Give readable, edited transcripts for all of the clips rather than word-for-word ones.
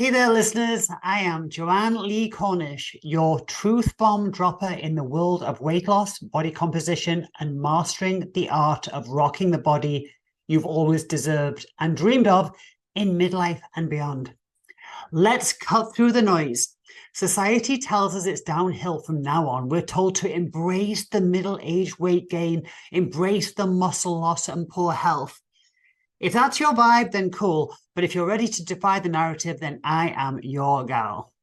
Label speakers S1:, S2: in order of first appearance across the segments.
S1: Hey there, listeners. I am Joanne Lee Cornish, your truth bomb dropper in the world of weight loss, body composition, and mastering the art of rocking the body you've always deserved and dreamed of in midlife and beyond. Let's cut through the noise. Society tells us it's downhill from now on. We're told to embrace the middle-aged weight gain, embrace the muscle loss and poor health. If that's your vibe, then cool. But if you're ready to defy the narrative, then I am your gal.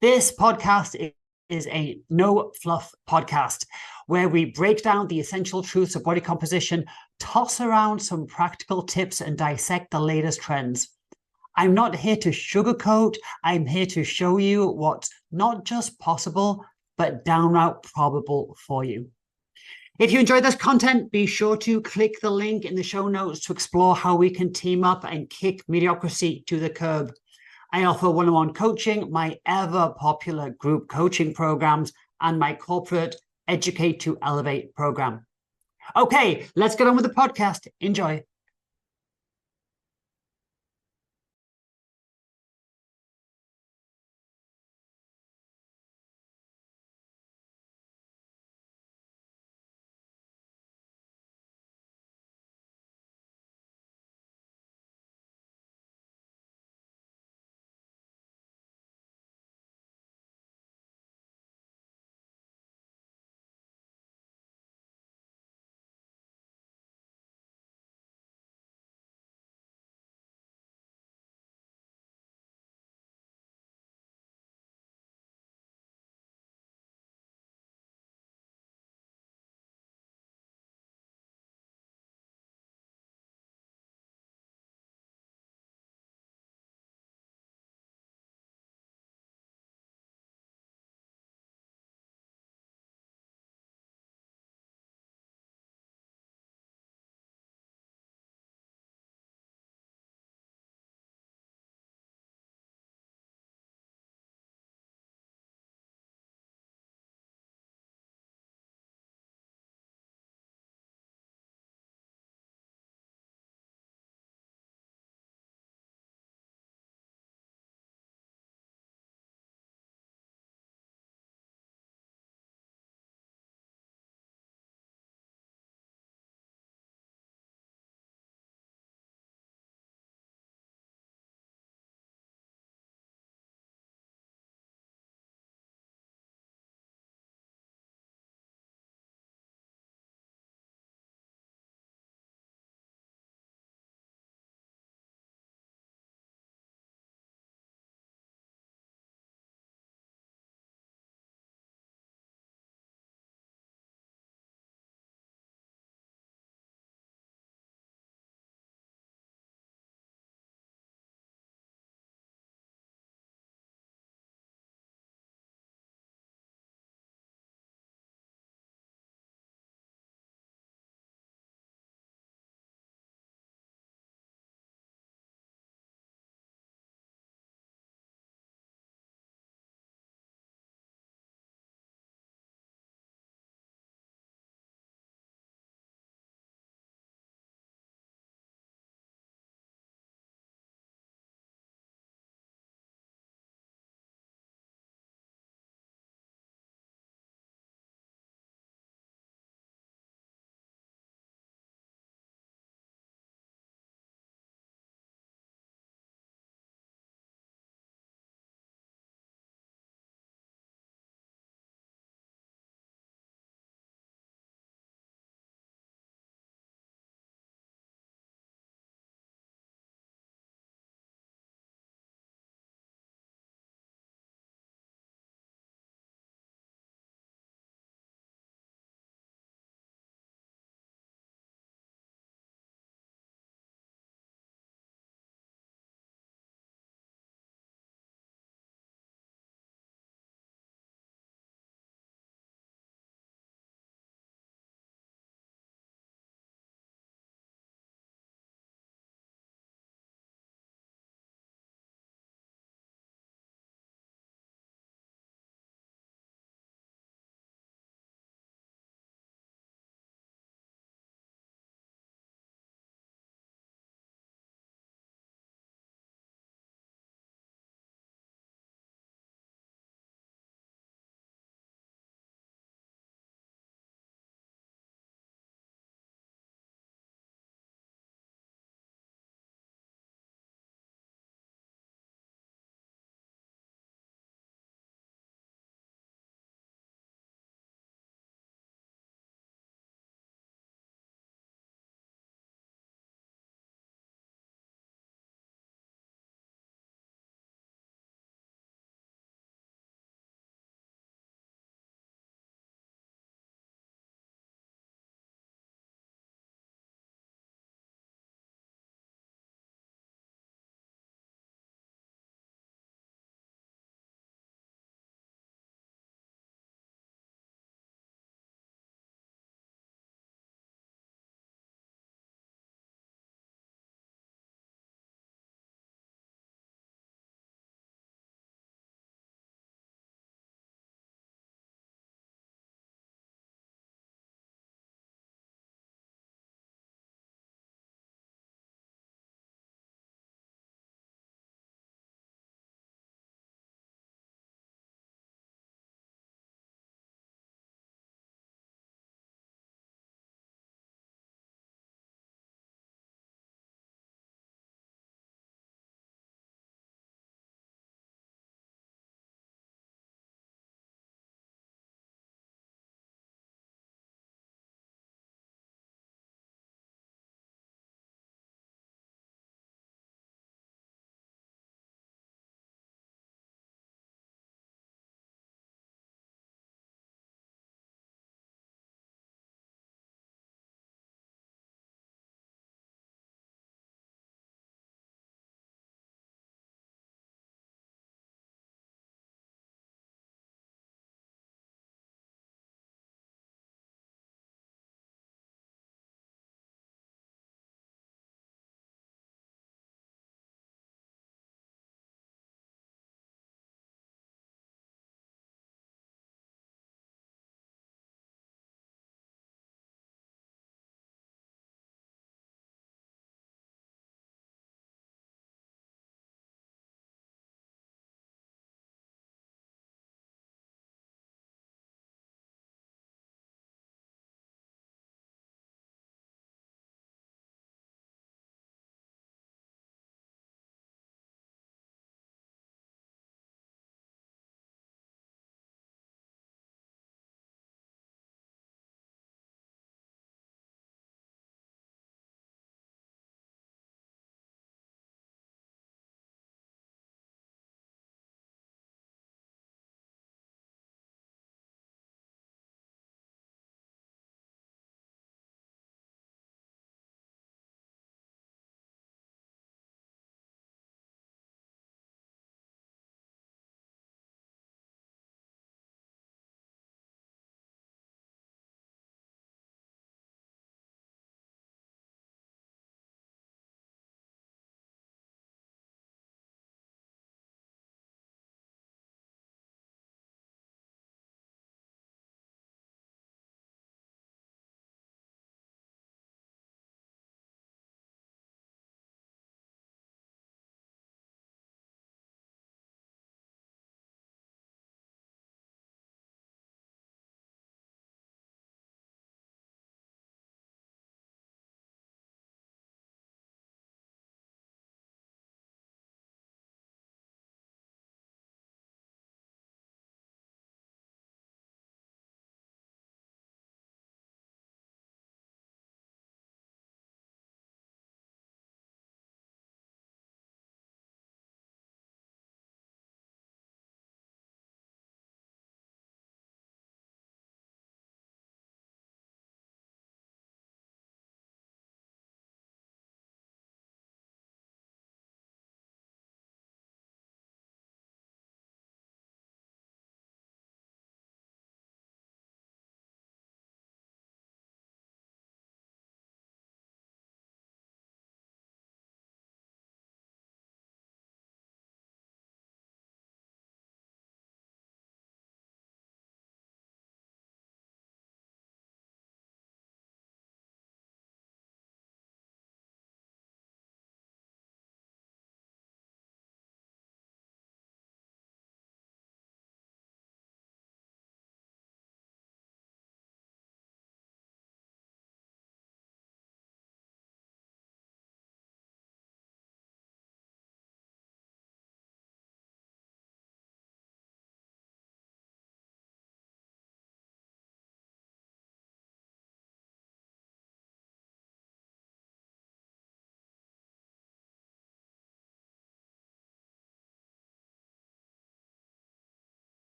S1: This podcast is a no fluff podcast where we break down the essential truths of body composition, toss around some practical tips, and dissect the latest trends. I'm not here to sugarcoat. I'm here to show you what's not just possible, but downright probable for you. If you enjoyed this content, be sure to click the link in the show notes to explore how we can team up and kick mediocrity to the curb. I offer one-on-one coaching, my ever-popular group coaching programs, and my corporate Educate to Elevate program. Okay, let's get on with the podcast. Enjoy.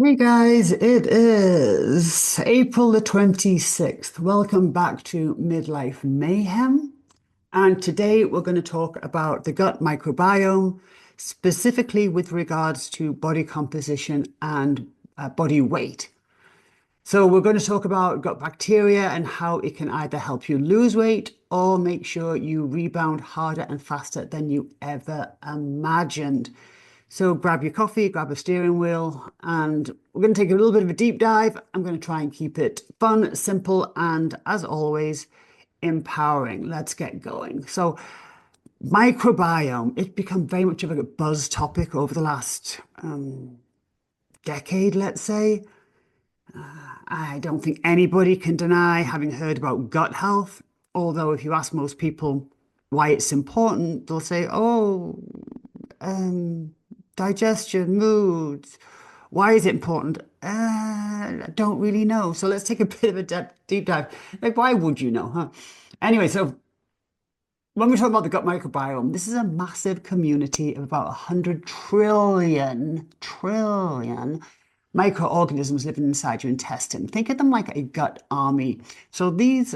S1: Hey guys, it is April the 26th. Welcome back to Midlife Mayhem. And today we're going to talk about the gut microbiome, specifically with regards to body composition and body weight. So we're going to talk about gut bacteria and how it can either help you lose weight or make sure you rebound harder and faster than you ever imagined. So grab your coffee, grab a steering wheel, and we're going to take a little bit of a deep dive. I'm going to try and keep it fun, simple, and as always, empowering. Let's get going. So microbiome, it's become very much of a buzz topic over the last decade, let's say. I don't think anybody can deny having heard about gut health, although if you ask most people why it's important, they'll say, oh, digestion, moods. Why is it important? I don't really know. So let's take a bit of a deep dive. Like, why would you know, huh? Anyway, so when we talk about the gut microbiome, this is a massive community of about 100 trillion microorganisms living inside your intestine. Think of them like a gut army. So these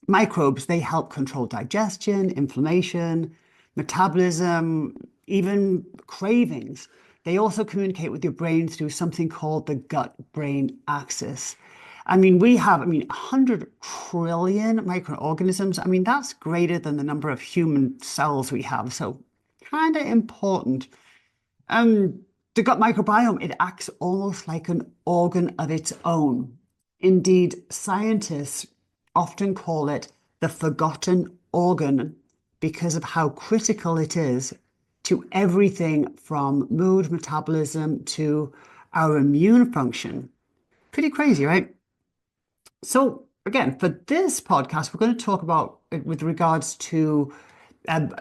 S1: microbes, they help control digestion, inflammation, metabolism, even cravings. They also communicate with your brain through something called the gut-brain axis. We have, 100 trillion microorganisms. That's greater than the number of human cells we have. So kind of important. The gut microbiome, it acts almost like an organ of its own. Indeed, scientists often call it the forgotten organ because of how critical it is to everything from mood, metabolism to our immune function. Pretty crazy, right? So, again, for this podcast, we're going to talk about it with regards to um,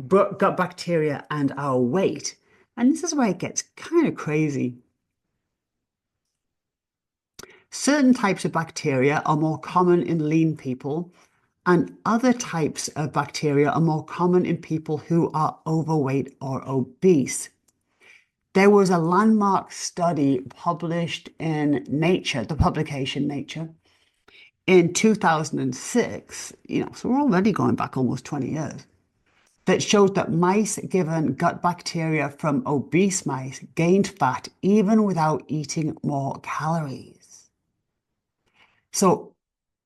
S1: gut bacteria and our weight. And this is where it gets kind of crazy. Certain types of bacteria are more common in lean people, and other types of bacteria are more common in people who are overweight or obese. There was a landmark study published in Nature, the publication Nature, in 2006, so we're already going back almost 20 years, that showed that mice given gut bacteria from obese mice gained fat even without eating more calories. So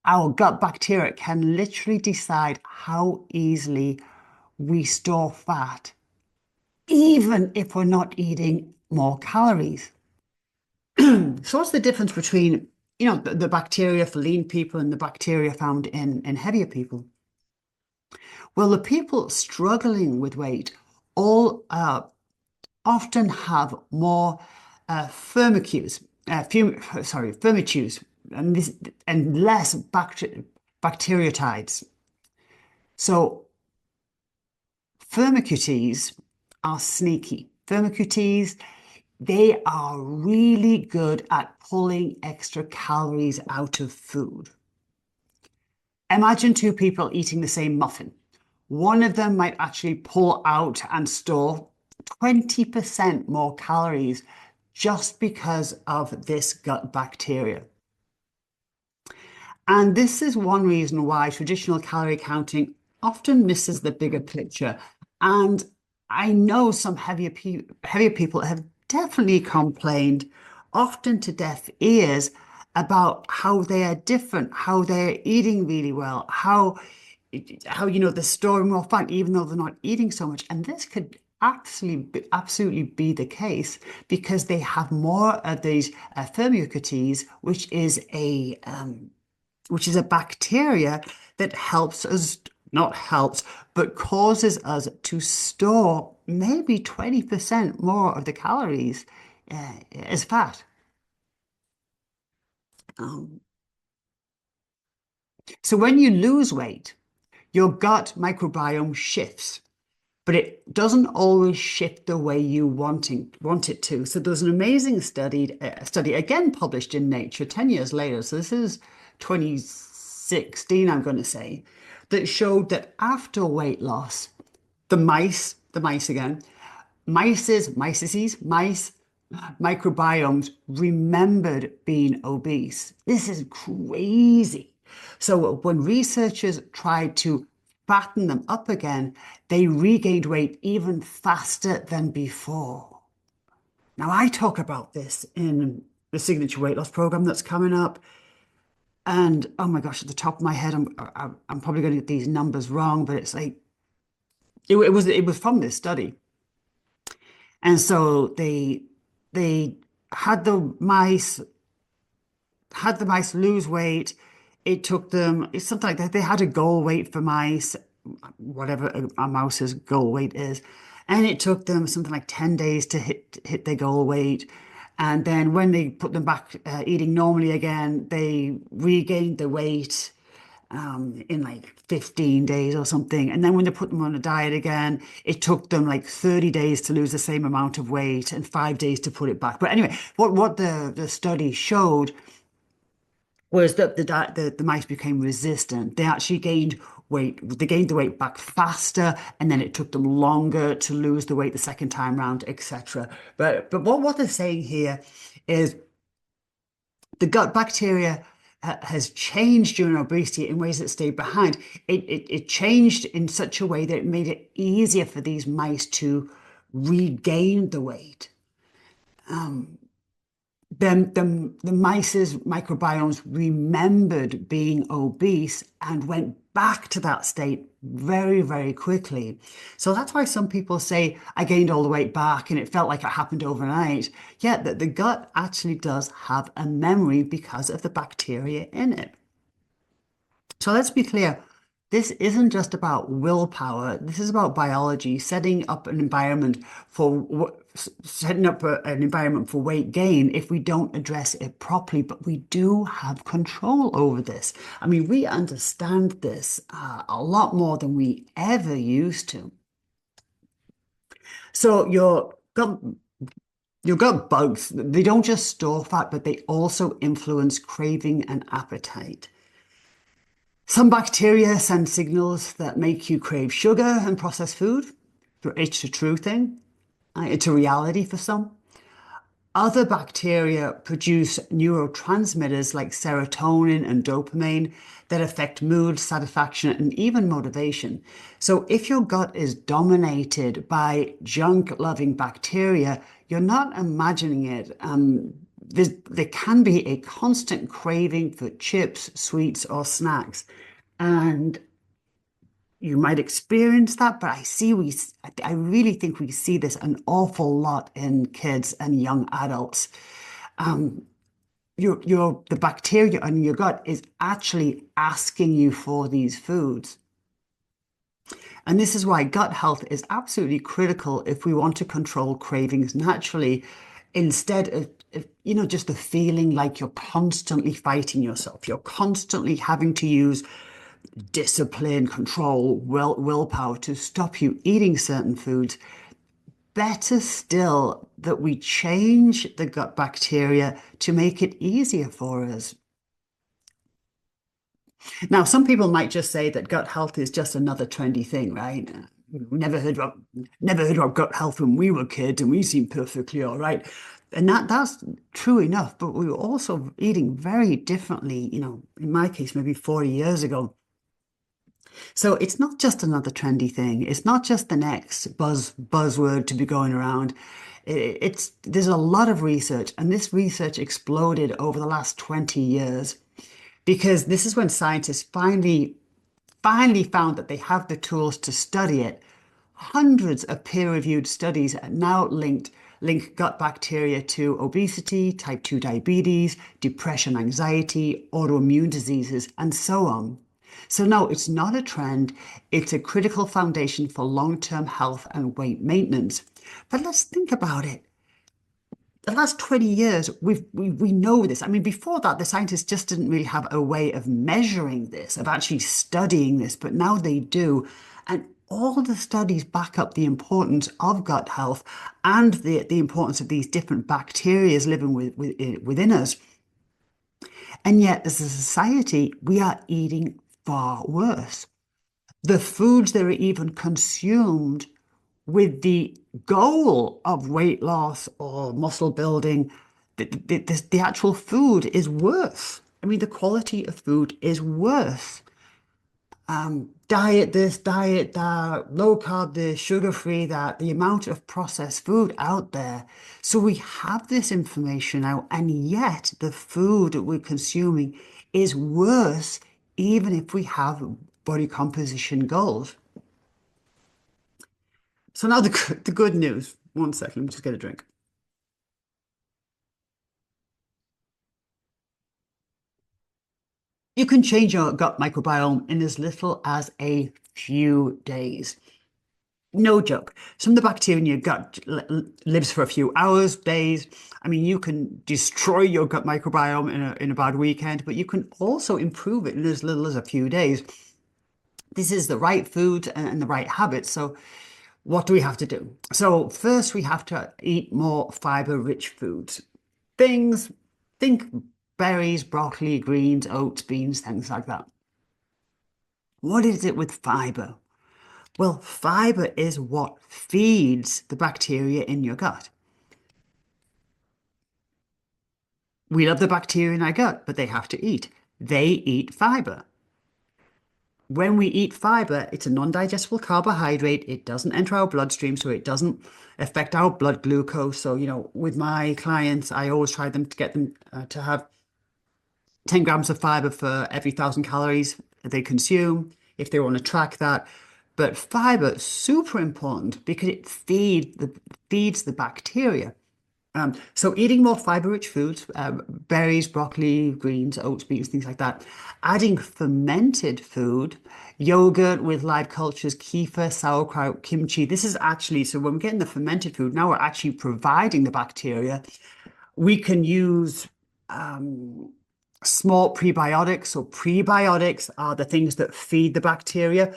S1: our gut bacteria can literally decide how easily we store fat, even if we're not eating more calories. So what's the difference between, the bacteria for lean people and the bacteria found in heavier people? Well, the people struggling with weight all often have more firmicutes, firmicutes, and less bacteriotides. So firmicutes are sneaky. Firmicutes, they are really good at pulling extra calories out of food. Imagine two people eating the same muffin. One of them might actually pull out and store 20% more calories just because of this gut bacteria. And this is one reason why traditional calorie counting often misses the bigger picture. And I know some heavier people have definitely complained, often to deaf ears, about how they are different, how they're eating really well, how they're storing more fat even though they're not eating so much. And this could absolutely be the case because they have more of these firmicutes, which is a bacteria that helps us, not helps, but causes us to store maybe 20% more of the calories as fat. So when you lose weight, your gut microbiome shifts, but it doesn't always shift the way you want it to. So there's an amazing study again published in Nature 10 years later. So this is 2016, I'm going to say, that showed that after weight loss, mice microbiomes remembered being obese. This is crazy. So when researchers tried to fatten them up again, they regained weight even faster than before. Now, I talk about this in the signature weight loss program that's coming up. And oh my gosh, at the top of my head, I'm probably going to get these numbers wrong, but it's like it was from this study. And so they had the mice lose weight. It took them, it's something like that. They had a goal weight for mice, whatever a mouse's goal weight is. And it took them something like 10 days to hit their goal weight. And then when they put them back eating normally again, they regained the weight in like 15 days or something. And then when they put them on a diet again, it took them like 30 days to lose the same amount of weight and 5 days to put it back. But anyway, what the study showed was that the mice became resistant. They actually gained weight. They gained the weight back faster, and then it took them longer to lose the weight the second time round, etc. But what they're saying here is the gut bacteria has changed during obesity in ways that stayed behind. It changed in such a way that it made it easier for these mice to regain the weight. Then the mice's microbiomes remembered being obese and went back to that state very, very quickly. So that's why some people say, I gained all the weight back and it felt like it happened overnight. Yet that the gut actually does have a memory because of the bacteria in it. So let's be clear. This isn't just about willpower. This is about biology, setting up an environment for weight gain if we don't address it properly. But we do have control over this. I mean, we understand this a lot more than we ever used to. So your gut bugs, they don't just store fat, but they also influence craving and appetite. Some bacteria send signals that make you crave sugar and processed food. It's a true thing. It's a reality for some. Other bacteria produce neurotransmitters like serotonin and dopamine that affect mood, satisfaction, and even motivation. So if your gut is dominated by junk-loving bacteria, you're not imagining it. There can be a constant craving for chips, sweets, or snacks. And you might experience that, but I really think we see this an awful lot in kids and young adults. The bacteria in your gut is actually asking you for these foods. And this is why gut health is absolutely critical if we want to control cravings naturally, instead of just the feeling like you're constantly fighting yourself. You're constantly having to use discipline, control, willpower to stop you eating certain foods. Better still that we change the gut bacteria to make it easier for us. Now, some people might just say that gut health is just another trendy thing, right? We never heard about gut health when we were kids, and we seemed perfectly all right. And that's true enough, but we were also eating very differently, in my case, maybe 40 years ago. So it's not just another trendy thing. It's not just the next buzzword to be going around. There's a lot of research, and this research exploded over the last 20 years because this is when scientists finally found that they have the tools to study it. Hundreds of peer-reviewed studies are now link gut bacteria to obesity, type 2 diabetes, depression, anxiety, autoimmune diseases, and so on. So no, it's not a trend. It's a critical foundation for long-term health and weight maintenance. But let's think about it. The last 20 years, we know this. I mean, before that, the scientists just didn't really have a way of measuring this, of actually studying this, but now they do. And all the studies back up the importance of gut health and the importance of these different bacteria living within us. And yet, as a society, we are eating far worse. The foods that are even consumed with the goal of weight loss or muscle building, the actual food is worse. I mean, the quality of food is worse. Diet this, diet that, low carb this, sugar free that, the amount of processed food out there. So we have this information now, and yet the food that we're consuming is worse, even if we have body composition goals. So now the good news. One second, let me just get a drink. You can change your gut microbiome in as little as a few days. No joke. Some of the bacteria in your gut lives for a few hours, days. I mean, you can destroy your gut microbiome in a bad weekend, but you can also improve it in as little as a few days. This is the right food and the right habits. So what do we have to do? So first, we have to eat more fiber-rich foods. Things, think berries, broccoli, greens, oats, beans, things like that. What is it with fiber? Well, fiber is what feeds the bacteria in your gut. We love the bacteria in our gut, but they have to eat. They eat fiber. When we eat fiber, it's a non-digestible carbohydrate. It doesn't enter our bloodstream, so it doesn't affect our blood glucose. So, with my clients, I always try them to get them to have 10 grams of fiber for every 1,000 calories they consume, if they want to track that. But fiber is super important because it feeds the bacteria. So eating more fiber-rich foods, berries, broccoli, greens, oats, beans, things like that. Adding fermented food, yogurt with live cultures, kefir, sauerkraut, kimchi. This is actually, so when we're getting the fermented food, now we're actually providing the bacteria. We can use small prebiotics. So prebiotics are the things that feed the bacteria.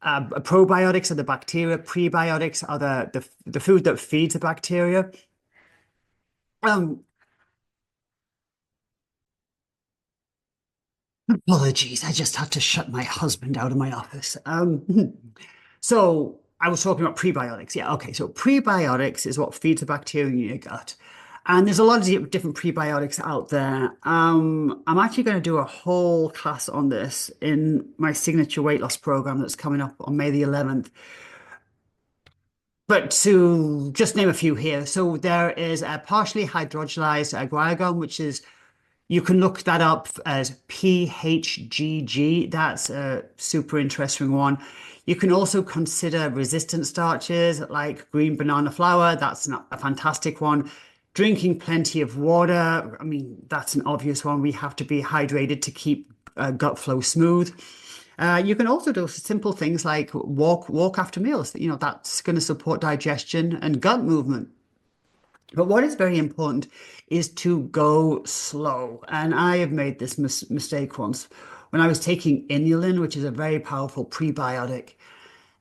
S1: Probiotics are the bacteria. Prebiotics are the food that feeds the bacteria. Um, Apologies, I just had to shut my husband out of my office. So I was talking about prebiotics. Yeah, okay. So prebiotics is what feeds the bacteria in your gut. And there's a lot of different prebiotics out there. I'm actually going to do a whole class on this in my signature weight loss program that's coming up on May the 11th. But to just name a few here, so there is a partially hydrogenized guaiacol, which is you can look that up as PHGG. That's a super interesting one. You can also consider resistant starches like green banana flour. That's not a fantastic one. Drinking plenty of water. I mean, that's an obvious one. We have to be hydrated to keep gut flow smooth. You can also do simple things like walk after meals. That's going to support digestion and gut movement. But what is very important is to go slow. And I have made this mistake once when I was taking inulin, which is a very powerful prebiotic.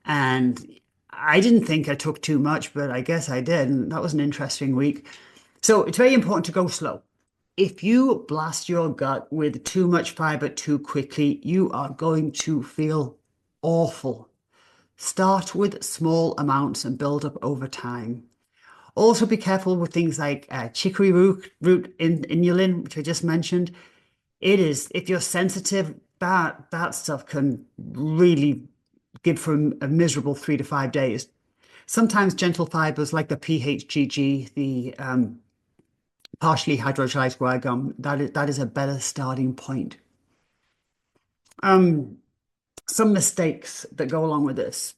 S1: And I didn't think I took too much, but I guess I did. And that was an interesting week. So it's very important to go slow. If you blast your gut with too much fiber too quickly, you are going to feel awful. Start with small amounts and build up over time. Also, be careful with things like chicory root in inulin, which I just mentioned. It is, if you're sensitive, that stuff can really give for a miserable 3 to 5 days. Sometimes gentle fibers like the PHGG, the partially hydrogenized guaiacol, that is a better starting point. Um, some mistakes that go along with this.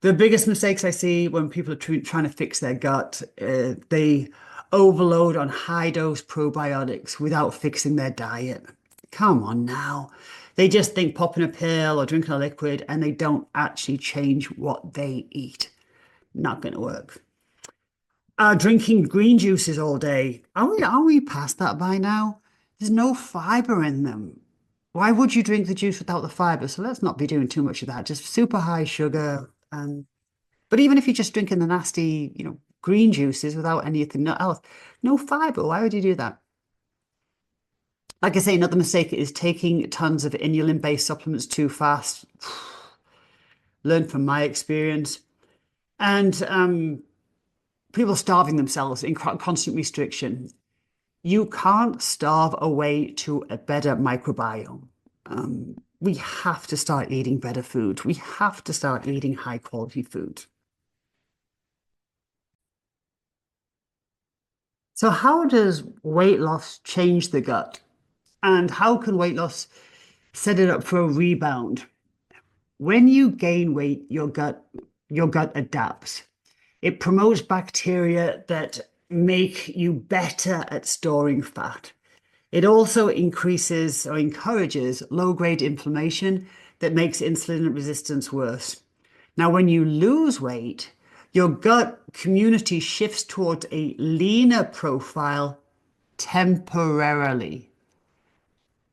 S1: The biggest mistakes I see when people are trying to fix their gut, they overload on high dose probiotics without fixing their diet. Come on now. They just think popping a pill or drinking a liquid and they don't actually change what they eat. Not going to work. Drinking green juices all day. Are we past that by now? There's no fiber in them. Why would you drink the juice without the fiber? So let's not be doing too much of that. Just super high sugar. But even if you're just drinking the nasty, green juices without anything else, no fiber. Why would you do that? Like I say, another mistake is taking tons of inulin-based supplements too fast. learn from my experience. And people starving themselves in constant restriction. You can't starve away to a better microbiome. We have to start eating better food. We have to start eating high quality food. So, how does weight loss change the gut? And how can weight loss set it up for a rebound? When you gain weight, your gut adapts. It promotes bacteria that make you better at storing fat. It also increases or encourages low-grade inflammation that makes insulin resistance worse. Now, when you lose weight, your gut community shifts towards a leaner profile temporarily.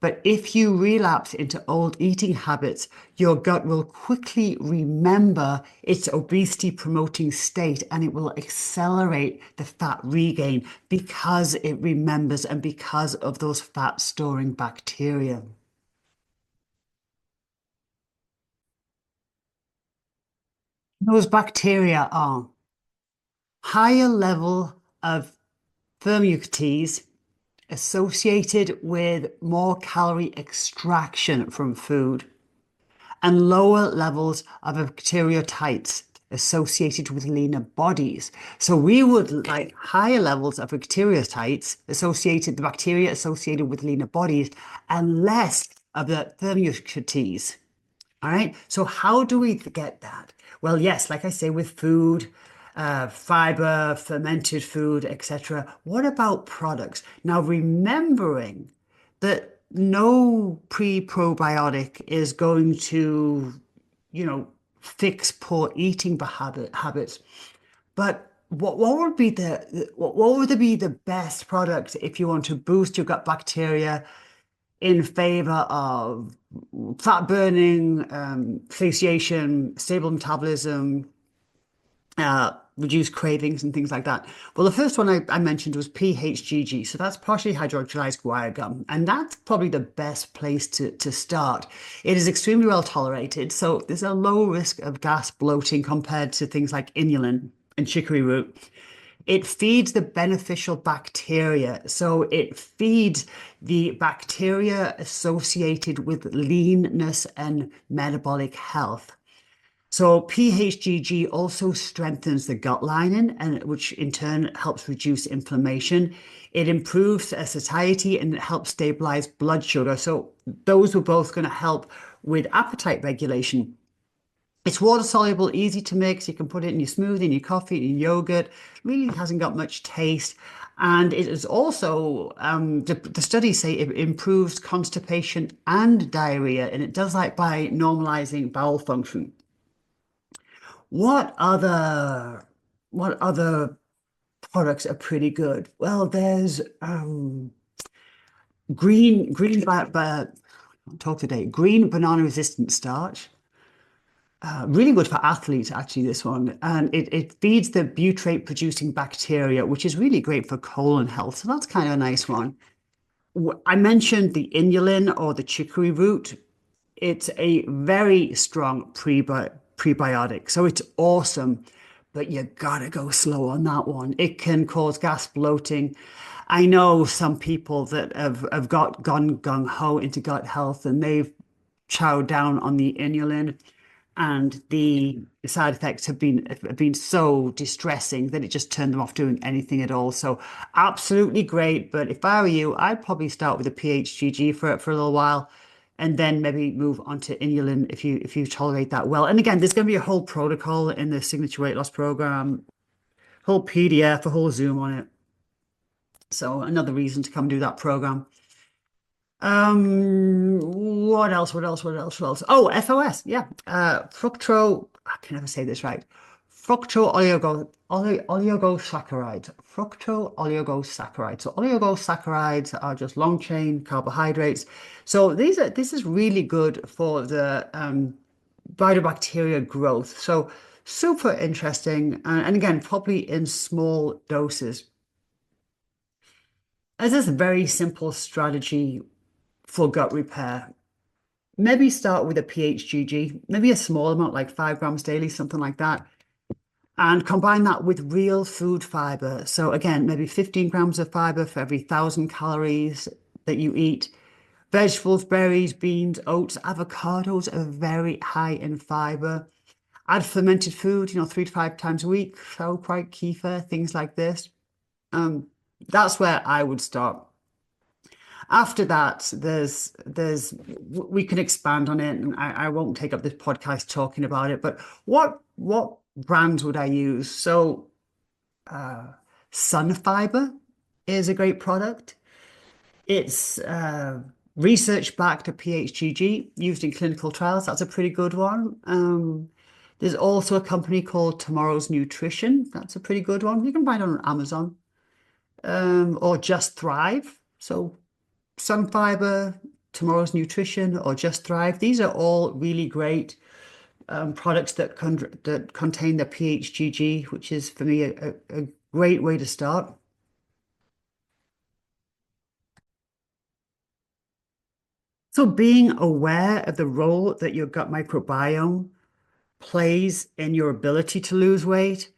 S1: But if you relapse into old eating habits, your gut will quickly remember its obesity promoting state and it will accelerate the fat regain because it remembers and because of those fat storing bacteria. Those bacteria are higher level of Firmicutes associated with more calorie extraction from food and lower levels of bacteriocytes associated with leaner bodies. So we would like higher levels of bacteriocytes associated, the bacteria associated with leaner bodies, and less of the Firmicutes. All right. So how do we get that? Well, yes, like I say, with food, fiber, fermented food, etc. What about products? Now, remembering that no pre-probiotic is going to, fix poor eating habits. But what would be what would be the best product if you want to boost your gut bacteria in favor of fat burning, satiation, stable metabolism, reduced cravings and things like that? Well, the first one I mentioned was PHGG. So that's partially hydrogenized guar gum. And that's probably the best place to start. It is extremely well tolerated. So there's a low risk of gas bloating compared to things like inulin and chicory root. It feeds the beneficial bacteria. So it feeds the bacteria associated with leanness and metabolic health. So PHGG also strengthens the gut lining, and which in turn helps reduce inflammation. It improves satiety and it helps stabilize blood sugar. So those were both going to help with appetite regulation. It's water soluble, easy to mix. You can put it in your smoothie, in your coffee, in your yogurt. Really hasn't got much taste. And it is also, the studies say it improves constipation and diarrhea, and it does that by normalizing bowel function. What other what other products are pretty good? Well, there's I'll talk today. Green banana resistant starch. Really good for athletes, actually, this one. And it feeds the butyrate producing bacteria, which is really great for colon health. So that's kind of a nice one. I mentioned the inulin or the chicory root. It's a very strong prebiotic. So it's awesome, but you gotta go slow on that one. It can cause gas bloating. I know some people that have gone gung ho into gut health and they've chowed down on the inulin, and the side effects have been so distressing that it just turned them off doing anything at all. So absolutely great, but if I were you, I'd probably start with a PHGG for a little while, and then maybe move on to inulin if you tolerate that well. And again, there's going to be a whole protocol in the Signature Weight Loss Program, whole PDF, a whole Zoom on it. So another reason to come do that program. What else? What else? What else? What else? Oh, FOS. Yeah. I can never say this right. Oligosaccharides. Fructo oligosaccharides. So oligosaccharides are just long chain carbohydrates. So this is really good for the bifidobacteria growth. So super interesting. And again, probably in small doses. As this very simple strategy for gut repair. maybe start with a PHGG, maybe a small amount, like 5 grams daily, something like that. And combine that with real food fiber. So again, maybe 15 grams of fiber for every 1,000 calories that you eat. Vegetables, berries, beans, oats, avocados are very high in fiber. Add fermented food, 3 to 5 times a week. Sauerkraut, kefir, things like this. Um, that's where I would start. After that, there's we can expand on it, and I won't take up this podcast talking about it. But what brands would I use? So Sun Fiber is a great product. It's research backed to PHGG used in clinical trials. That's a pretty good one. There's also a company called Tomorrow's Nutrition. That's a pretty good one. You can buy it on Amazon, or Just Thrive. So Sun Fiber, Tomorrow's Nutrition, or Just Thrive. These are all really great products that contain the PHGG, which is for me a great way to start. So being aware of the role that your gut microbiome plays in your ability to lose weight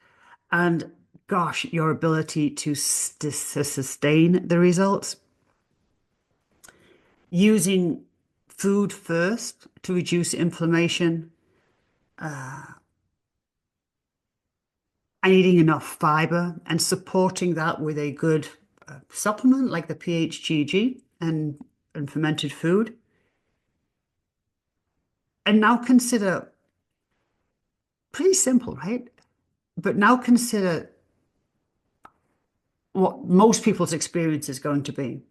S1: and gosh, your ability to sustain the results. Using food first to reduce inflammation, and eating enough fiber and supporting that with a good supplement like the PHGG and fermented food. And now consider, pretty simple, right? But now consider what most people's experience is going to be.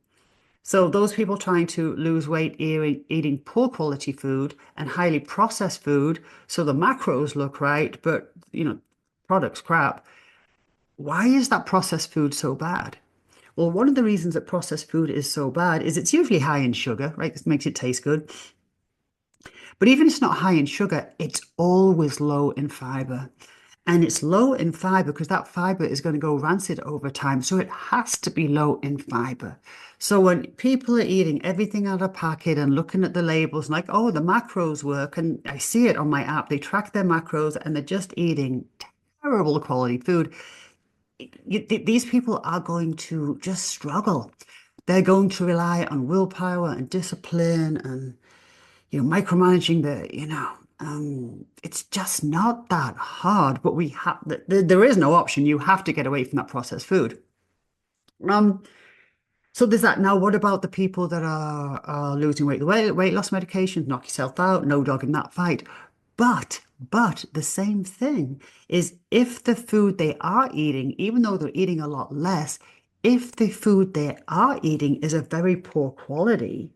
S1: So those people trying to lose weight eating poor quality food and highly processed food, so the macros look right, but products crap. Why is that processed food so bad? Well, one of the reasons that processed food is so bad is it's usually high in sugar, right? This makes it taste good. But even if it's not high in sugar, it's always low in fiber. And it's low in fiber because that fiber is going to go rancid over time. So it has to be low in fiber. So when people are eating everything out of packet and looking at the labels and like, oh, the macros work, and I see it on my app, they track their macros and they're just eating terrible quality food. These people are going to just struggle. They're going to rely on willpower and discipline and micromanaging it's just not that hard, but there is no option. You have to get away from that processed food. So there's that. Now, what about the people that are losing weight? The weight loss medications, knock yourself out, no dog in that fight. But the same thing is if the food they are eating, even though they're eating a lot less, if the food they are eating is a very poor quality,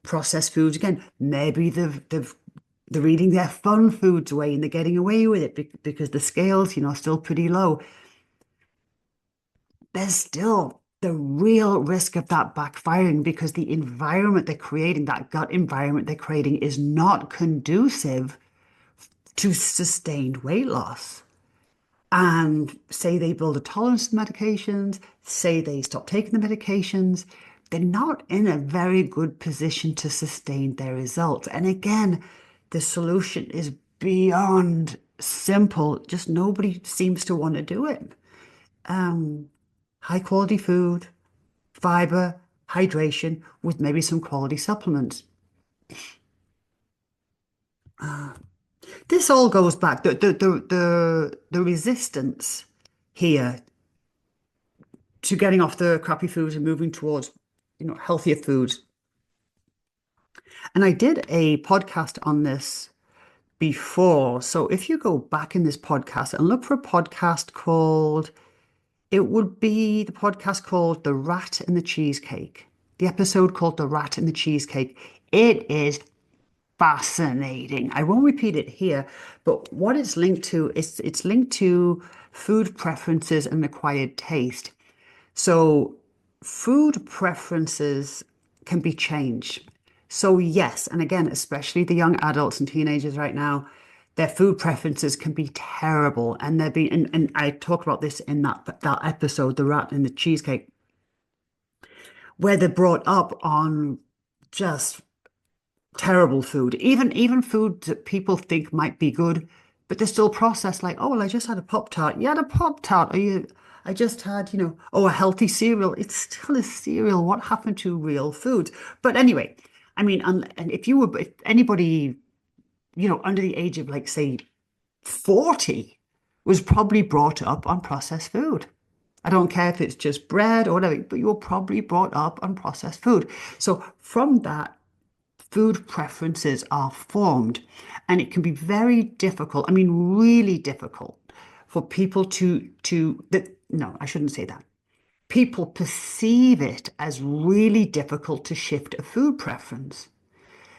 S1: processed foods again, maybe they're eating their fun foods away and they're getting away with it because the scales, still pretty low. There's still the real risk of that backfiring because the environment they're creating, that gut environment they're creating, is not conducive to sustained weight loss. And say they build a tolerance to medications, say they stop taking the medications, they're not in a very good position to sustain their results. And again, the solution is beyond simple, just nobody seems to want to do it. High quality food, fiber, hydration, with maybe some quality supplements. This all goes back, the resistance here to getting off the crappy foods and moving towards, healthier foods. And I did a podcast on this before. So if you go back in this podcast and look for a podcast called, it would be the podcast called The Rat and the Cheesecake. The episode called The Rat and the Cheesecake. It is fascinating. I won't repeat it here, but what it's linked to is it's linked to food preferences and acquired taste. So food preferences can be changed. So yes, and again, especially the young adults and teenagers right now, their food preferences can be terrible. And and I talk about this in that episode, The Rat and the Cheesecake, where they're brought up on just Terrible food. Even food that people think might be good, but they're still processed like, oh, well, I just had a Pop-Tart. You had a Pop-Tart. Or I just had, oh, a healthy cereal. It's still a cereal. What happened to real food? But anyway, I mean, and if anybody, under the age of like, say, 40 was probably brought up on processed food. I don't care if it's just bread or whatever, but you were probably brought up on processed food. So from that, food preferences are formed, and it can be very difficult. I mean, really difficult for people to that. No, I shouldn't say that. People perceive it as really difficult to shift a food preference.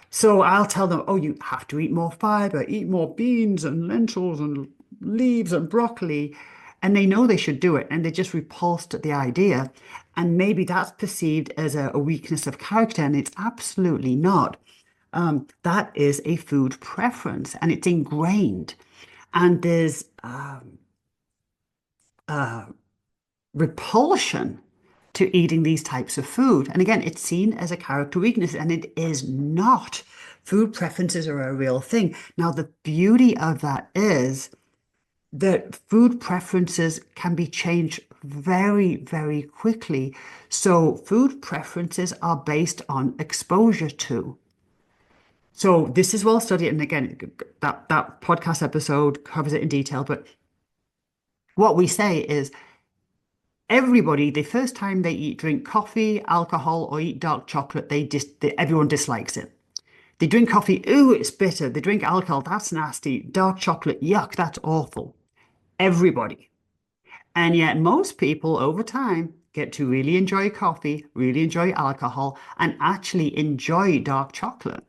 S1: So I'll tell them, oh, you have to eat more fiber, eat more beans and lentils and leaves and broccoli. And they know they should do it, and they're just repulsed at the idea. And maybe that's perceived as a weakness of character, and it's absolutely not. That is a food preference, and it's ingrained. And there's repulsion to eating these types of food. And again, it's seen as a character weakness, and it is not. Food preferences are a real thing. Now, the beauty of that is that food preferences can be changed very, very quickly. So food preferences are based on exposure to. So this is well studied, and again, that podcast episode covers it in detail. But what we say is everybody, the first time they drink coffee, alcohol, or eat dark chocolate, everyone dislikes it. They drink coffee, ooh, it's bitter. They drink alcohol, that's nasty. Dark chocolate, yuck, that's awful. Everybody. And yet most people over time get to really enjoy coffee, really enjoy alcohol, and actually enjoy dark chocolate.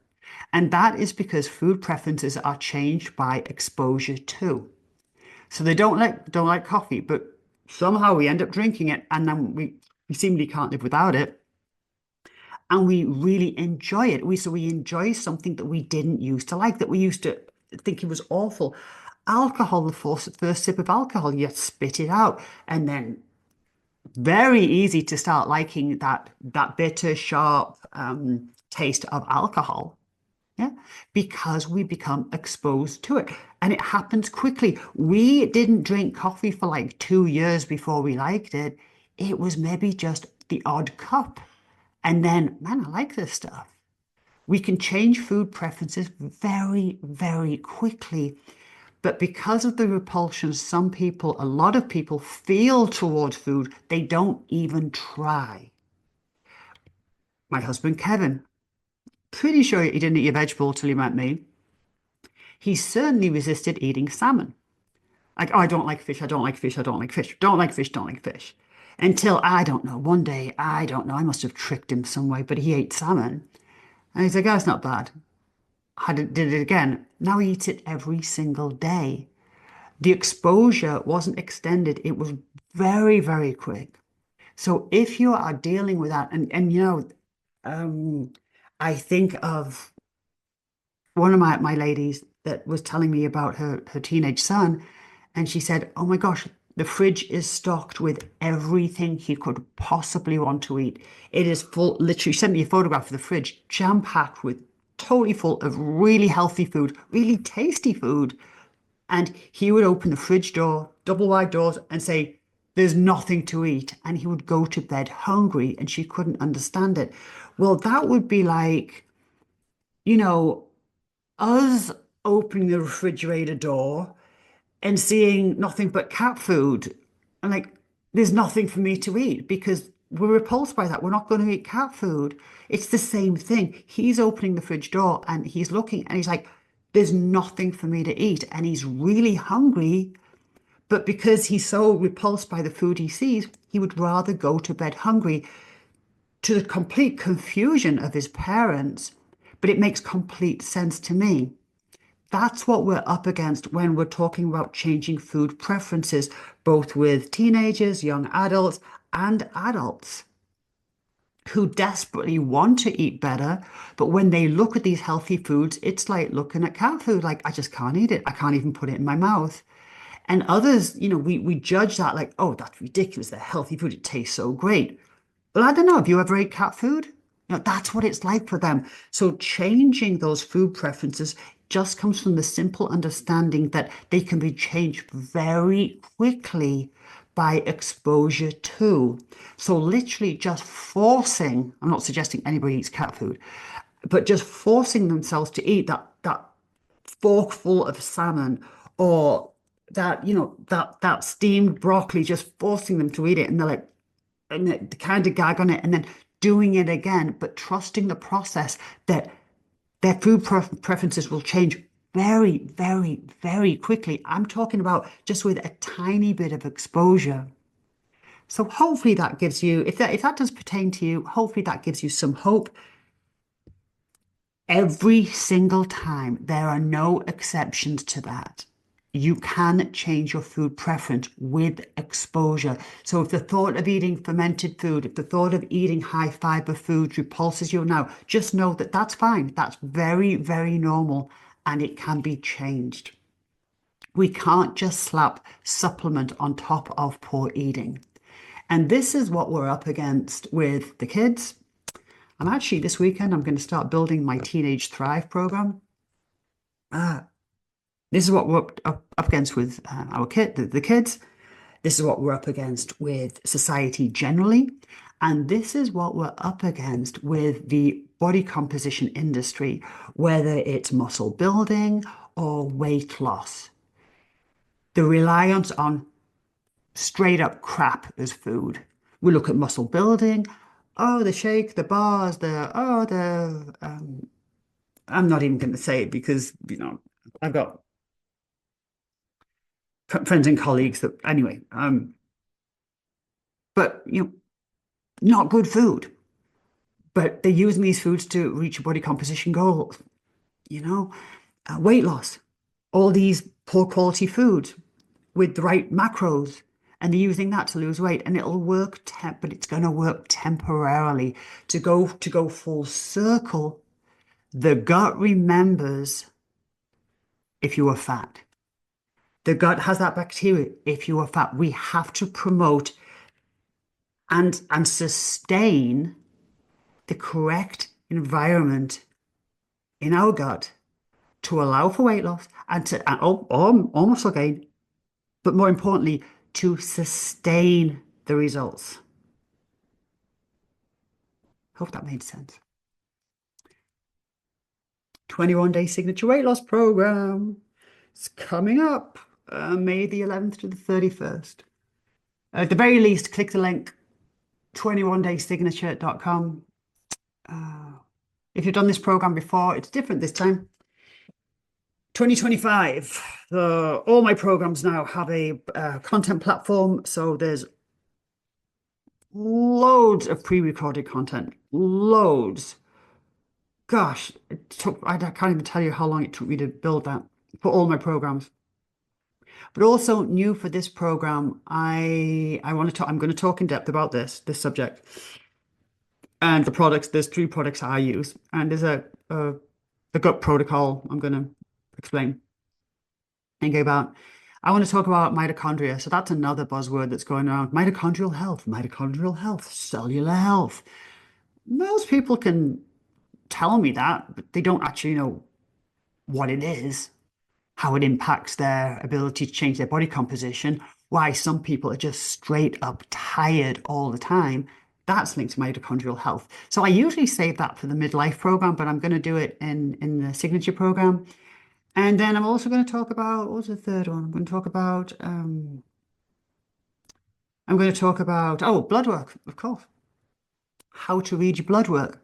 S1: And that is because food preferences are changed by exposure to. So they don't like coffee, but somehow we end up drinking it, and then we seemingly can't live without it. And we really enjoy it. We enjoy something that we didn't used to like, that we used to think it was awful. Alcohol, the first sip of alcohol, you spit it out, and then very easy to start liking that bitter, sharp taste of alcohol. Yeah, because we become exposed to it, and it happens quickly. We didn't drink coffee for like 2 years before we liked it. It was maybe just the odd cup. And then, man, I like this stuff. We can change food preferences very, very quickly. But because of the repulsion a lot of people feel towards food, they don't even try. My husband, Kevin, pretty sure he didn't eat a vegetable till he met me. He certainly resisted eating salmon. Like, oh, I don't like fish, I don't like fish, I don't like fish, don't like fish, don't like fish. Until, I don't know, one day, I don't know, I must have tricked him some way, but he ate salmon. And he's like, oh, it's not bad. Did it again. Now he eats it every single day. The exposure wasn't extended. It was very, very quick. So if you are dealing with that, I think of one of my ladies that was telling me about her teenage son, and she said, oh my gosh, the fridge is stocked with everything he could possibly want to eat. It is full, literally, she sent me a photograph of the fridge, jam-packed with totally full of really healthy food, really tasty food. And he would open the fridge door, double wide doors, and say, there's nothing to eat. And he would go to bed hungry, and she couldn't understand it. Well, that would be like, us opening the refrigerator door and seeing nothing but cat food. And like, there's nothing for me to eat because we're repulsed by that. We're not going to eat cat food. It's the same thing. He's opening the fridge door and he's looking and he's like, there's nothing for me to eat. And he's really hungry. But because he's so repulsed by the food he sees, he would rather go to bed hungry, to the complete confusion of his parents. But it makes complete sense to me. That's what we're up against when we're talking about changing food preferences, both with teenagers, young adults, and adults who desperately want to eat better. But when they look at these healthy foods, it's like looking at cat food, like, I just can't eat it. I can't even put it in my mouth. And others, we judge that like, oh, that's ridiculous. They're healthy food. It tastes so great. Well, I don't know. Have you ever ate cat food? That's what it's like for them. So changing those food preferences just comes from the simple understanding that they can be changed very quickly by exposure to. So literally just forcing, I'm not suggesting anybody eats cat food, but just forcing themselves to eat that forkful of salmon, or that steamed broccoli, just forcing them to eat it, and they're like, and they kind of gag on it, and then doing it again, but trusting the process that their food preferences will change very, very, very quickly. I'm talking about just with a tiny bit of exposure. So hopefully that gives you, if that does pertain to you, hopefully that gives you some hope. Every single time, there are no exceptions to that. You can change your food preference with exposure. So if the thought of eating fermented food, if the thought of eating high fiber food repulses you now, just know that that's fine. That's very, very normal, and it can be changed. We can't just slap supplement on top of poor eating. And this is what we're up against with the kids. And actually, this weekend, I'm going to start building my Teenage Thrive program. This is what we're up against with the kids. This is what we're up against with society generally. And this is what we're up against with the body composition industry, whether it's muscle building or weight loss. The reliance on straight up crap as food. We look at muscle building. Oh, the shake, the bars, I'm not even going to say it because, I've got friends and colleagues that, anyway, but, not good food. But they're using these foods to reach a body composition goals, weight loss, all these poor quality foods with the right macros, and they're using that to lose weight, and it'll work, but it's going to work temporarily. To go full circle, the gut remembers if you are fat. The gut has that bacteria if you are fat. We have to promote and sustain the correct environment in our gut to allow for weight loss and or muscle gain, but more importantly, to sustain the results. Hope that made sense. 21-day signature weight loss program. It's coming up May the 11th to the 31st. At the very least, click the link 21daysignature.com. If you've done this program before, it's different this time. 2025, all my programs now have a content platform. So there's loads of pre-recorded content, loads. Gosh, I can't even tell you how long it took me to build that for all my programs. But also new for this program, I'm going to talk in depth about this subject and the products. There's 3 products I use, and there's a gut protocol I'm going to explain and go about. I want to talk about mitochondria. So that's another buzzword that's going around. Mitochondrial health, cellular health. Most people can tell me that, but they don't actually know what it is, how it impacts their ability to change their body composition, why some people are just straight up tired all the time. That's linked to mitochondrial health. So I usually save that for the midlife program, but I'm going to do it in the signature program. And then I'm also going to talk about, what's the third one? I'm going to talk about, blood work, of course. How to read your blood work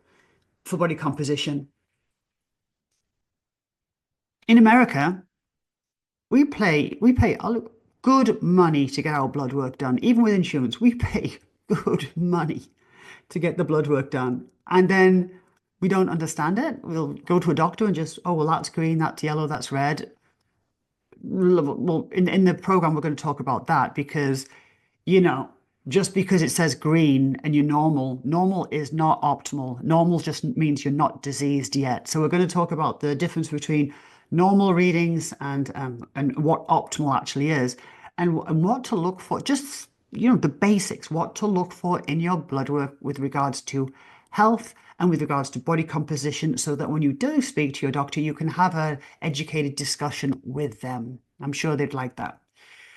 S1: for body composition. In America, we pay good money to get our blood work done. Even with insurance, we pay good money to get the blood work done. And then we don't understand it. We'll go to a doctor and just, oh, well, that's green, that's yellow, that's red. Well, in the program, we're going to talk about that because, just because it says green and you're normal is not optimal. Normal just means you're not diseased yet. So we're going to talk about the difference between normal readings and what optimal actually is, and what to look for. Just the basics, what to look for in your blood work with regards to health and with regards to body composition, so that when you do speak to your doctor, you can have an educated discussion with them. I'm sure they'd like that.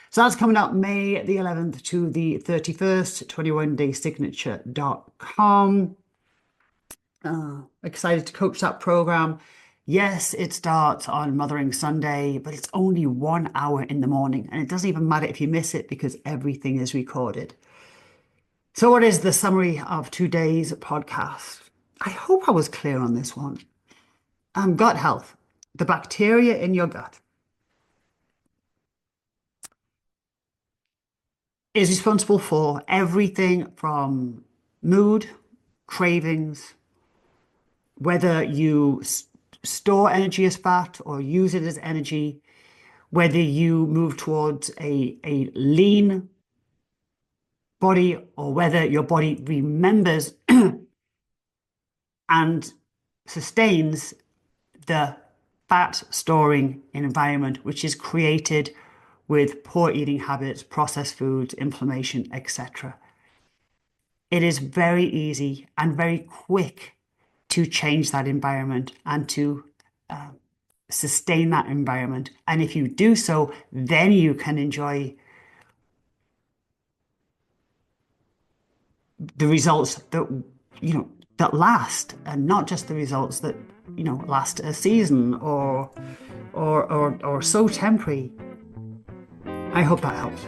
S1: So that's coming up May the 11th to the 31st, 21daysignature.com. Excited to coach that program. Yes, it starts on Mothering Sunday, but it's only 1 hour in the morning, and it doesn't even matter if you miss it because everything is recorded. So what is the summary of today's podcast? I hope I was clear on this one. Gut health, the bacteria in your gut, is responsible for everything from mood, cravings, whether you store energy as fat or use it as energy, whether you move towards a lean body or whether your body remembers and sustains the fat storing environment, which is created with poor eating habits, processed foods, inflammation, etc. It is very easy and very quick to change that environment and to sustain that environment. And if you do so, then you can enjoy the results that, that last, and not just the results that, last a season or so temporary. I hope that helps.